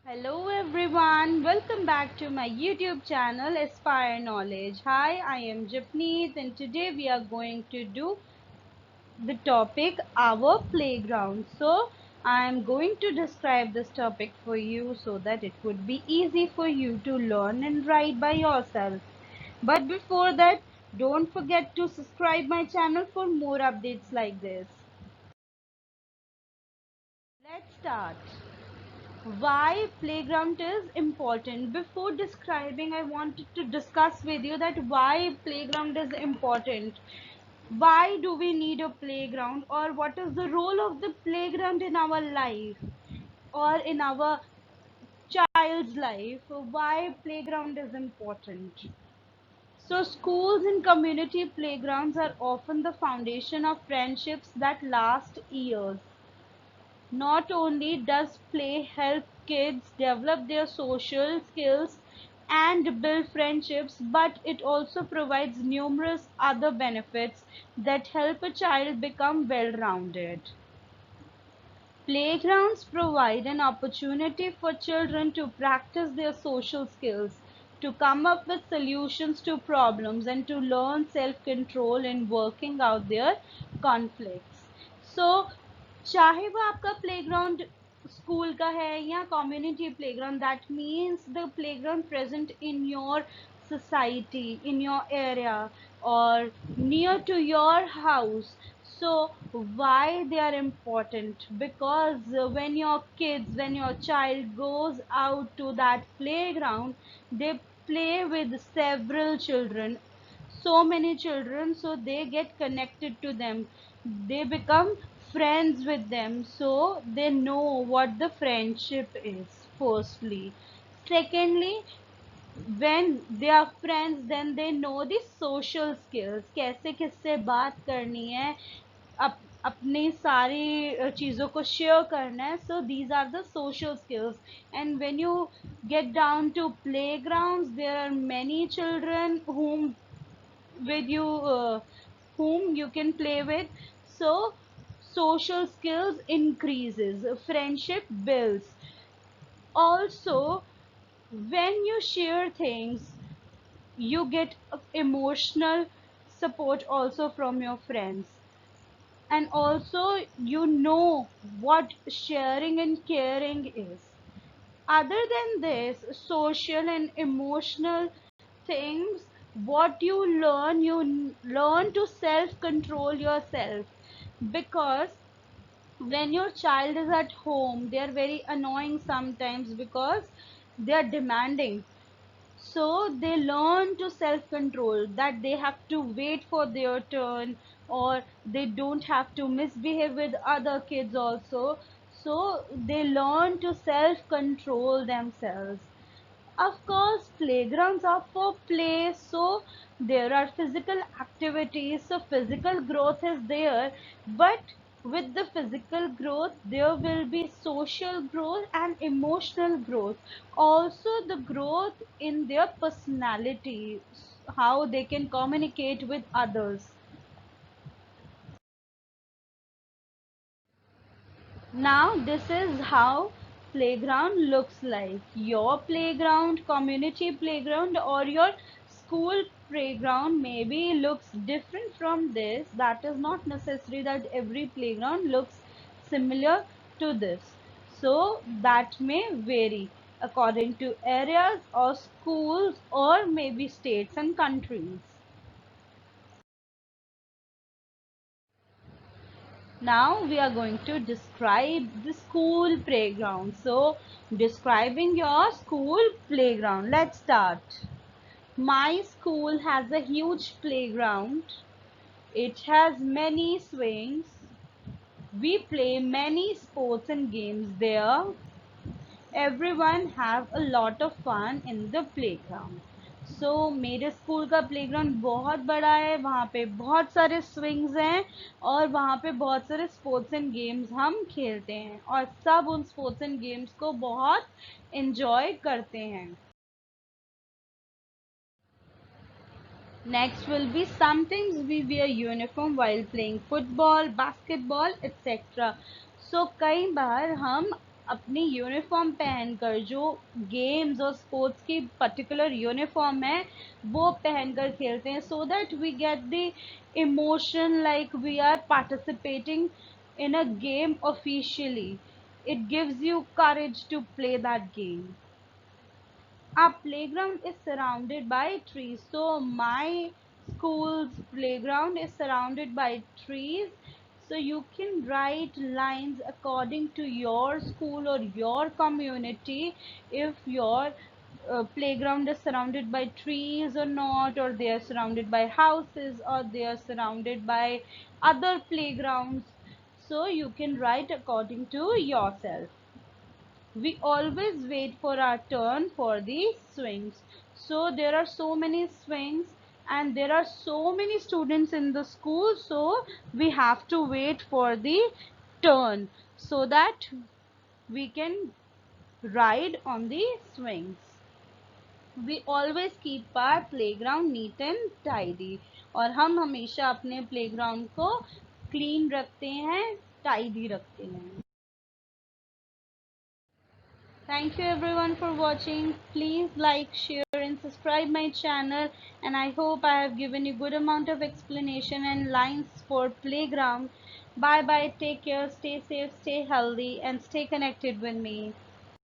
Hello everyone, welcome back to my YouTube channel Aspire Knowledge. Hi, I am Japneet and today we are going to do the topic our playground. So, I am going to describe this topic for you so that it would be easy for you to learn and write by yourself. But before that, don't forget to subscribe my channel for more updates like this. Let's start. Why playground is important. Before describing, I wanted to discuss with you that why playground is important. Why do we need a playground, or what is the role of the playground in our life or in our child's life? Why playground is important. So schools and community playgrounds are often the foundation of friendships that last years. Not only does play help kids develop their social skills and build friendships, but it also provides numerous other benefits that help a child become well rounded. Playgrounds provide an opportunity for children to practice their social skills, to come up with solutions to problems, and to learn self control in working out their conflicts. So, चाहे वो आपका playground school का है या community playground, that means the playground present in your society, in your area, or near to your house. So why they are important? Because when your child goes out to that playground, they play with several children, so many children, so they get connected to them, they become friends with them, so they know what the friendship is. Firstly, secondly, when they are friends, then they know the social skills, कैसे किससे बात करनी है, अपनी सारी चीज़ों को share करना है. So these are the social skills. And when you get down to playgrounds, there are many children with you whom you can play with. So social skills increases, friendship builds. Also, when you share things, you get emotional support also from your friends, and also you know what sharing and caring is. Other than this social and emotional things, what you learn to self control yourself, because when your child is at home, they are very annoying sometimes because they are demanding. So they learn to self control, that they have to wait for their turn, or they don't have to misbehave with other kids also. So they learn to self control themselves. Of course, playgrounds are for play, so there are physical activities, so physical growth is there, but with the physical growth, there will be social growth and emotional growth. Also, the growth in their personality, how they can communicate with others. Now this is how playground looks like. Your playground, community playground, or your school playground maybe looks different from this. That is not necessary that every playground looks similar to this. So that may vary according to areas or schools or maybe states and countries. Now we are going to describe the school playground. So describing your school playground. Let's start. My school has a huge playground. It has many swings. We play many sports and games there. Everyone have a lot of fun in the playground. So मेरे school का playground बहुत बड़ा है, वहाँ पे बहुत सारे swings हैं और वहाँ पे बहुत सारे स्पोर्ट्स एंड गेम्स हम खेलते हैं और सब उन स्पोर्ट्स एंड गेम्स को बहुत एंजॉय करते हैं. Next will be sometimes we wear uniform while playing football, basketball, etc. So कई बार हम अपनी यूनिफॉर्म पहनकर, जो गेम्स और स्पोर्ट्स की पर्टिकुलर यूनिफॉर्म है वो पहनकर खेलते हैं, so that we get the emotion like we are participating in a game officially. It gives you courage to play that game. Our playground is surrounded by trees. So my school's playground is surrounded by trees. So you can write lines according to your school or your community, if your playground is surrounded by trees or not, or they are surrounded by houses, or they are surrounded by other playgrounds. So you can write according to yourself. We always wait for our turn for the swings. So there are so many swings and there are so many students in the school, so we have to wait for the turn so that we can ride on the swings. We always keep our playground neat and tidy. और हम हमेशा अपने playground को clean रखते हैं, tidy रखते हैं. Thank you everyone for watching. Please like, share and subscribe my channel, and I hope I have given you good amount of explanation and lines for playground. Bye bye, take care, stay safe, stay healthy and stay connected with me.